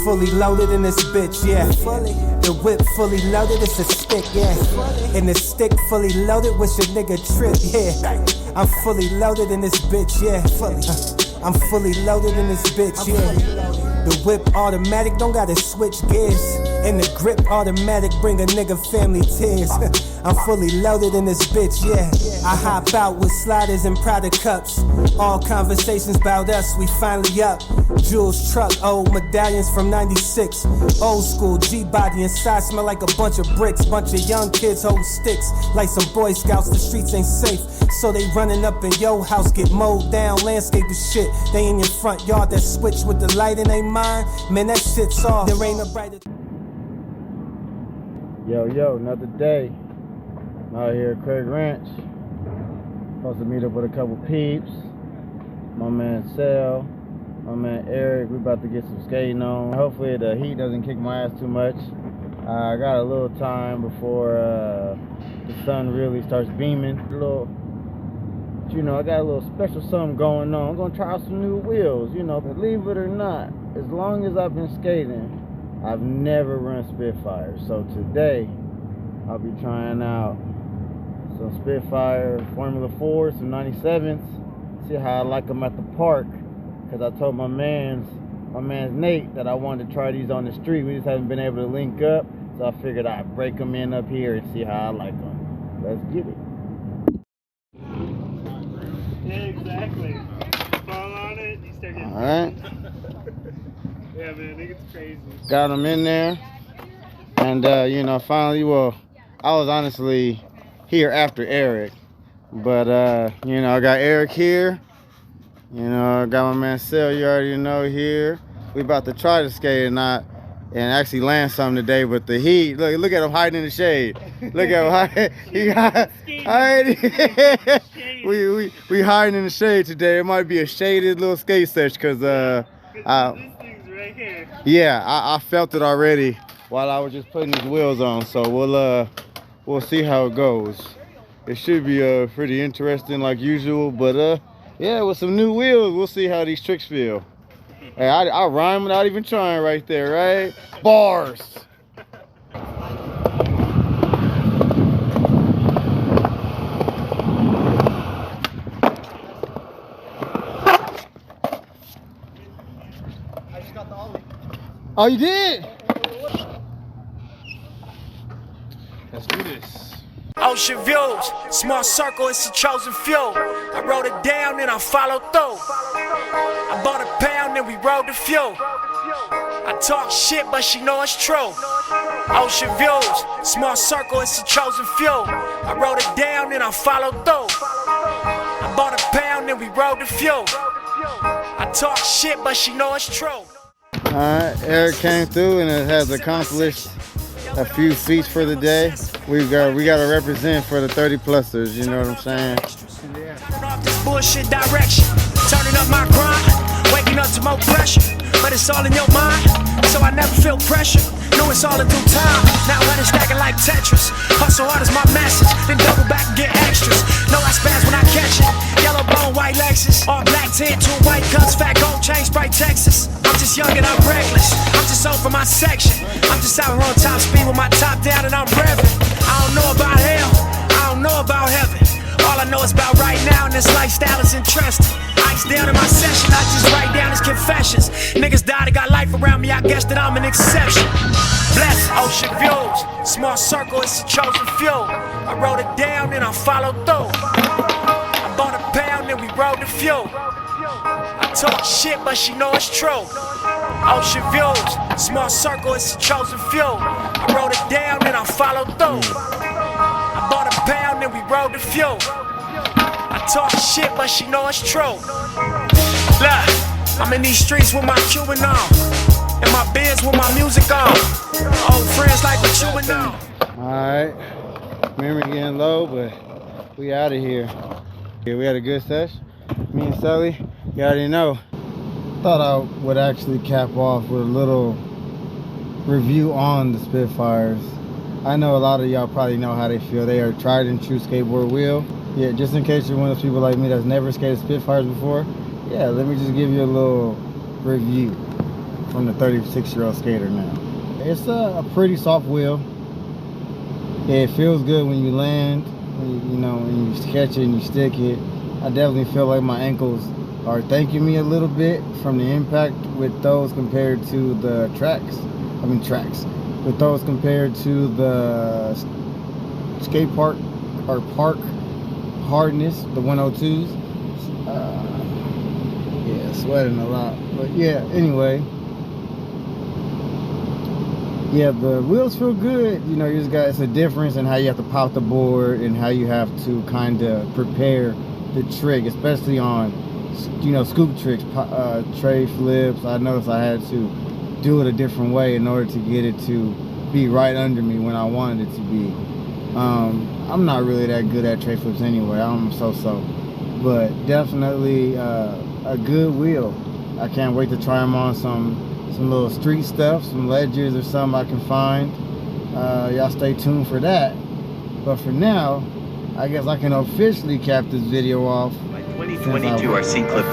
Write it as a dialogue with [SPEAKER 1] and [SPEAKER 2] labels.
[SPEAKER 1] fully loaded in this bitch, yeah. The whip fully loaded, it's a stick, yeah. And the stick fully loaded, what's your nigga trip, yeah. I'm fully loaded in this bitch, yeah. I'm fully loaded in this bitch, yeah. The whip automatic, don't gotta switch gears. And the grip automatic, bring a nigga family tears. I'm fully loaded in this bitch, yeah. I hop out with sliders and Prada cups. All conversations about us, we finally up. Jules truck, old medallions from 96. Old school G-body inside, smell like a bunch of bricks. Bunch of young kids hold sticks like some Boy Scouts. The streets ain't safe, so they running up in your house, get mowed down, landscape the shit. They in your front yard, that switch with the light in they mind. Man, that shit's off. There ain't a brighter.
[SPEAKER 2] Yo, another day. I'm out here at Craig Ranch. Supposed to meet up with a couple peeps. My man Sal, my man Eric. We about to get some skating on. Hopefully the heat doesn't kick my ass too much. I got a little time before the sun really starts beaming. You know, I got a little special something going on. I'm gonna try out some new wheels, you know. Believe it or not, as long as I've been skating, I've never run Spitfires. So today, I'll be trying out some Spitfire Formula 4s, some 97s. See how I like them at the park. Cause I told my man's Nate that I wanted to try these on the street. We just haven't been able to link up. So I figured I'd break them in up here and see how I like them. Let's get it.
[SPEAKER 3] Yeah, exactly. Fall on it, you start getting
[SPEAKER 2] Alright.
[SPEAKER 3] Yeah, man, I think it's crazy.
[SPEAKER 2] Got them in there. And, you know, finally, well, I was honestly here after Eric. But, you know, I got Eric here. You know, I got my man Sel, you already know, here. We about to try to skate and actually land something today, but the heat, look at him hiding in the shade. Look at him hiding. We hiding in the shade today. It might be a shaded little skate sesh because
[SPEAKER 3] this thing's right here.
[SPEAKER 2] Yeah, I felt it already while I was just putting these wheels on. So we'll see how it goes. It should be pretty interesting like usual, but yeah, with some new wheels, we'll see how these tricks feel. Hey, I rhyme without even trying right there, right? Bars.
[SPEAKER 3] I just got the ollie.
[SPEAKER 2] Oh, you did?
[SPEAKER 3] Let's do this.
[SPEAKER 1] Ocean views, small circle, it's a chosen few. I wrote it down and I followed through. I bought a pound and we rode the fuel. I talk shit, but she know it's true. Ocean views, small circle, it's a chosen few. I wrote it down and I followed through. I bought a pound and we rode the fuel. I talk shit, but she know it's true.
[SPEAKER 2] Alright, Eric came through and it has accomplished a few feats for the day. We got to represent for the 30-plussers, you know what I'm saying?
[SPEAKER 1] Turn off this bullshit direction. Turning up my grind, waking up to more pressure. But it's all in your mind, so I never feel pressure. Know it's all in due time. Now let it stacking like Tetris. Hustle hard is my message, then double back and get extras. Know I spaz when I catch it. Yellow bone, white Lexus, all black tint, 2 white cuts, fat gold chain, Sprite Texas. I'm just young and I'm reckless. I'm just on for my section. I'm just out here on top speed with my top down and I'm revving. I don't know about hell, I don't know about heaven. All I know is about right now, and this lifestyle is interesting. Ice down in my session, I just write down his confessions. Niggas died, got life around me, I guess that I'm an exception. Blessed, ocean views, small circle, it's a chosen few. I wrote it down and I followed through. I bought a pound and we rode the fuel. I talk shit, but she know it's true. Ocean views, small circle, it's a chosen few. I wrote it down and I followed through. I bought a pound and we rode the fuel. I talk shit, but she know it's true. Look, I'm in these streets with my Cuban on, and my Benz with my music on. Old friends like what you would know.
[SPEAKER 2] Alright, memory getting low, but we out of here. Yeah, we had a good sesh. Me and Sully, you already know. Thought I would actually cap off with a little review on the Spitfires. I know a lot of y'all probably know how they feel. They are tried and true skateboard wheel. Yeah, just in case you're one of those people like me that's never skated Spitfires before, yeah, let me just give you a little review. from the 36-year-old skater now. It's a pretty soft wheel. It feels good when you land, when you catch it and you stick it. I definitely feel like my ankles are thanking me a little bit from the impact with those compared to the tracks. With those compared to the skate park or park hardness, the 102s. Yeah, sweating a lot. But yeah, anyway. Yeah, the wheels feel good. You know, it's a difference in how you have to pop the board and how you have to kind of prepare the trick, especially on, scoop tricks, tray flips. I noticed I had to do it a different way in order to get it to be right under me when I wanted it to be. I'm not really that good at tray flips anyway. I'm so-so. But definitely a good wheel. I can't wait to try them on some little street stuff, some ledgers or something I can find. Y'all stay tuned for that. But for now, I guess I can officially cap this video off.
[SPEAKER 4] 2022 are seen clip.